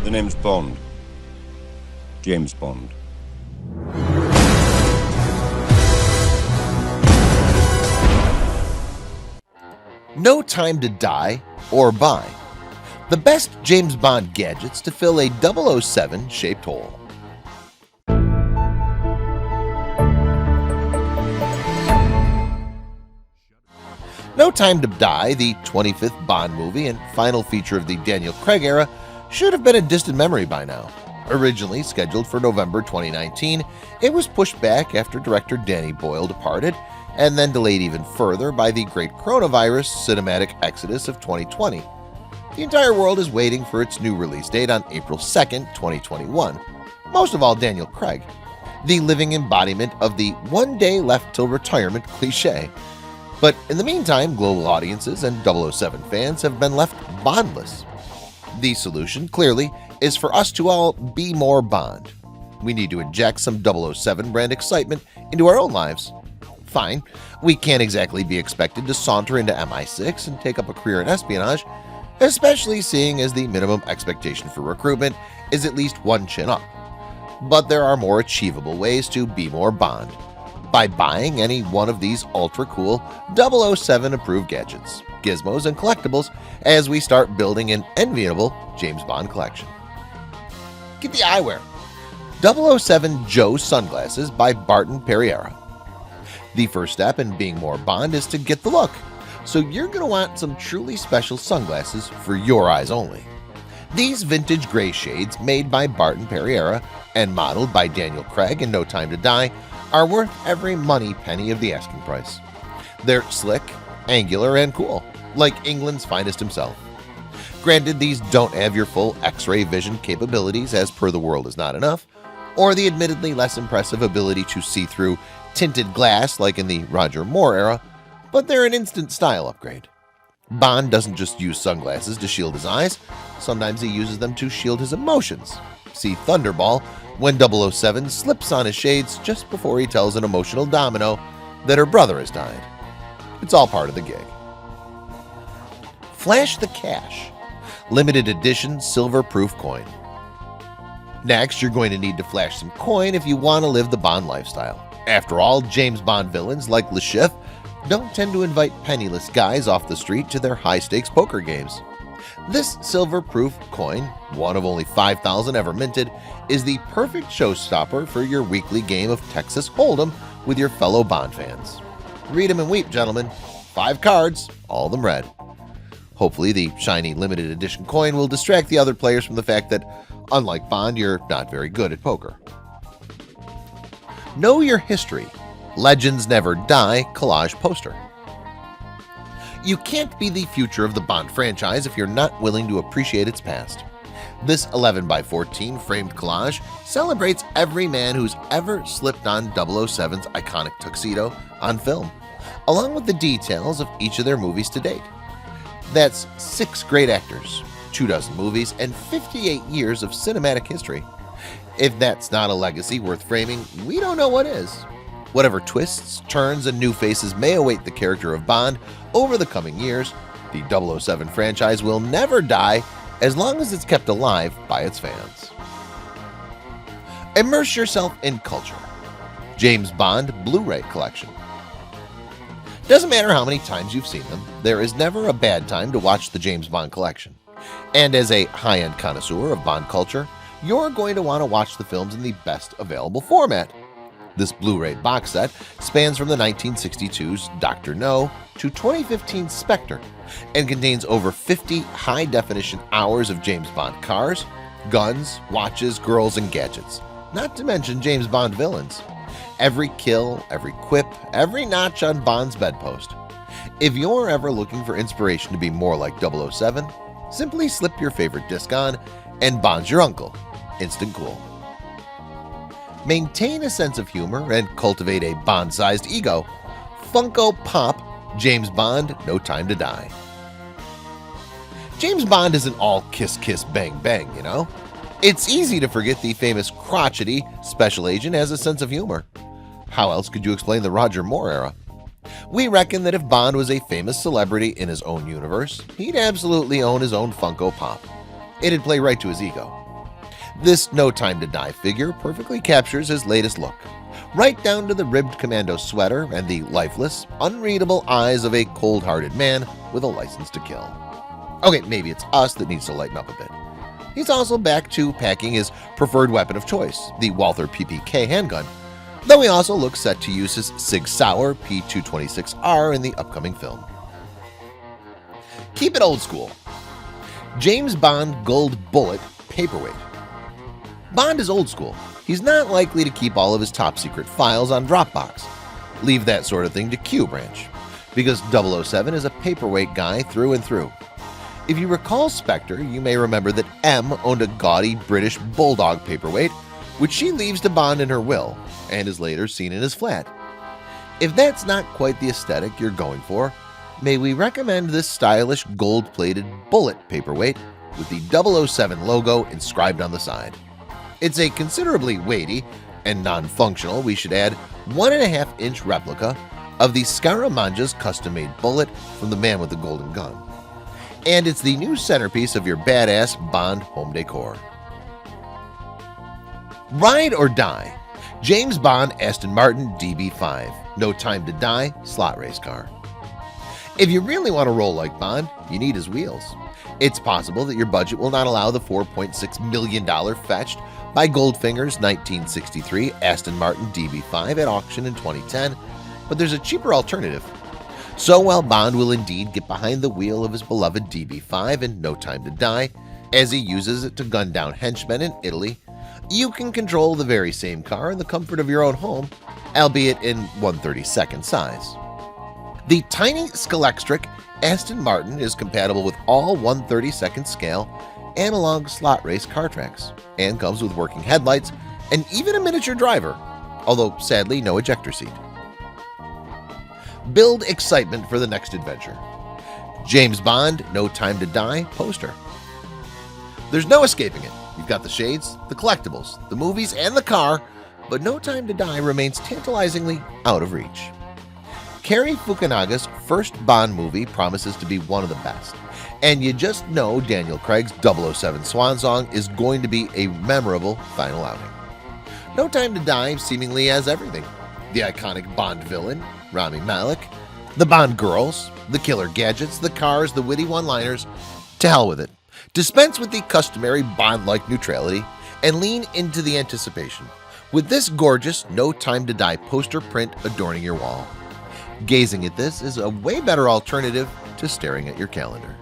The name's Bond. James Bond. No Time to Die or Buy. The best James Bond gadgets to fill a 007-shaped hole. No Time to Die, the 25th Bond movie and final feature of the Daniel Craig era, should have been a distant memory by now. Originally scheduled for November 2019, it was pushed back after director Danny Boyle departed, and then delayed even further by the great coronavirus cinematic exodus of 2020. The entire world is waiting for its new release date on April 2nd, 2021. Most of all Daniel Craig, the living embodiment of the one day left till retirement cliché. But in the meantime, global audiences and 007 fans have been left Bondless. The solution, clearly, is for us to all be more Bond. We need to inject some 007 brand excitement into our own lives. Fine, we can't exactly be expected to saunter into MI6 and take up a career in espionage, especially seeing as the minimum expectation for recruitment is at least one chin up. But there are more achievable ways to be more Bond, by buying any one of these ultra-cool 007 approved gadgets, gizmos, and collectibles as we start building an enviable James Bond collection. Get the eyewear. 007 Joe Sunglasses by Barton Perriera. The first step in being more Bond is to get the look, so you're going to want some truly special sunglasses for your eyes only. These vintage gray shades made by Barton Perriera and modeled by Daniel Craig in No Time to Die are worth every money penny of the asking price. They're slick, angular, and cool, like England's finest himself. Granted, these don't have your full X-ray vision capabilities as per The World Is Not Enough, or the admittedly less impressive ability to see through tinted glass like in the Roger Moore era, but they're an instant style upgrade. Bond doesn't just use sunglasses to shield his eyes, sometimes he uses them to shield his emotions. See Thunderball when 007 slips on his shades just before he tells an emotional domino that her brother has died. It's all part of the gig. Flash the Cash. Limited edition silver-proof coin. Next, you're going to need to flash some coin if you want to live the Bond lifestyle. After all, James Bond villains like Le Chiffre don't tend to invite penniless guys off the street to their high-stakes poker games. This silver-proof coin, one of only 5,000 ever minted, is the perfect showstopper for your weekly game of Texas Hold'em with your fellow Bond fans. Read 'em and weep, gentlemen. 5 cards, all of them red. Hopefully, the shiny limited edition coin will distract the other players from the fact that, unlike Bond, you're not very good at poker. Know Your History. Legends Never Die collage poster. You can't be the future of the Bond franchise if you're not willing to appreciate its past. This 11x14 framed collage celebrates every man who's ever slipped on 007's iconic tuxedo on film, along with the details of each of their movies to date. That's 6 great actors, 24 movies, and 58 years of cinematic history. If that's not a legacy worth framing, we don't know what is. Whatever twists, turns, and new faces may await the character of Bond over the coming years, the 007 franchise will never die as long as it's kept alive by its fans. Immerse yourself in culture. James Bond Blu-ray collection. Doesn't matter how many times you've seen them, there is never a bad time to watch the James Bond collection. And as a high-end connoisseur of Bond culture, you're going to want to watch the films in the best available format. This Blu-ray box set spans from the 1962's Dr. No to 2015's Spectre and contains over 50 high-definition hours of James Bond cars, guns, watches, girls, and gadgets, not to mention James Bond villains. Every kill, every quip, every notch on Bond's bedpost. If you're ever looking for inspiration to be more like 007, simply slip your favorite disc on and Bond's your uncle. Instant cool. Maintain a sense of humor and cultivate a Bond-sized ego. Funko Pop James Bond No Time to Die. James Bond isn't all kiss kiss bang bang, you know? It's easy to forget the famous crotchety special agent has a sense of humor. How else could you explain the Roger Moore era? We reckon that if Bond was a famous celebrity in his own universe, he'd absolutely own his own Funko Pop. It'd play right to his ego. This No Time to Die figure perfectly captures his latest look, right down to the ribbed commando sweater and the lifeless, unreadable eyes of a cold-hearted man with a license to kill. Okay, maybe it's us that needs to lighten up a bit. He's also back to packing his preferred weapon of choice, the Walther PPK handgun, though he also looks set to use his Sig Sauer P226R in the upcoming film. Keep it old school. James Bond Gold Bullet Paperweight. Bond is old school. He's not likely to keep all of his top-secret files on Dropbox. Leave that sort of thing to Q Branch, because 007 is a paperweight guy through and through. If you recall Spectre, you may remember that M owned a gaudy British Bulldog paperweight, which she leaves to Bond in her will, and is later seen in his flat. If that's not quite the aesthetic you're going for, may we recommend this stylish gold-plated bullet paperweight with the 007 logo inscribed on the side. It's a considerably weighty and non-functional, we should add, 1.5-inch replica of the Scaramangia's custom-made bullet from the Man with the Golden Gun. And it's the new centerpiece of your badass Bond home decor. Ride or Die. James Bond Aston Martin DB5 No Time to Die slot race car. If you really want to roll like Bond, you need his wheels. It's possible that your budget will not allow the $4.6 million fetched by Goldfinger's 1963 Aston Martin DB5 at auction in 2010, but there's a cheaper alternative. So while Bond will indeed get behind the wheel of his beloved DB5 in No Time to Die, as he uses it to gun down henchmen in Italy, you can control the very same car in the comfort of your own home, albeit in 1/32nd size. The tiny Scalextric Aston Martin is compatible with all 1/32nd scale analog slot race car tracks, and comes with working headlights and even a miniature driver, although sadly no ejector seat. Build excitement for the next adventure. James Bond No Time to Die poster. There's no escaping it. You've got the shades, the collectibles, the movies, and the car, but No Time to Die remains tantalizingly out of reach. Cary Fukunaga's first Bond movie promises to be one of the best, and you just know Daniel Craig's 007 swan song is going to be a memorable final outing. No Time to Die seemingly has everything. The iconic Bond villain, Rami Malek, the Bond girls, the killer gadgets, the cars, the witty one-liners. To hell with it. Dispense with the customary Bond-like neutrality and lean into the anticipation with this gorgeous No Time to Die poster print adorning your wall. Gazing at this is a way better alternative to staring at your calendar.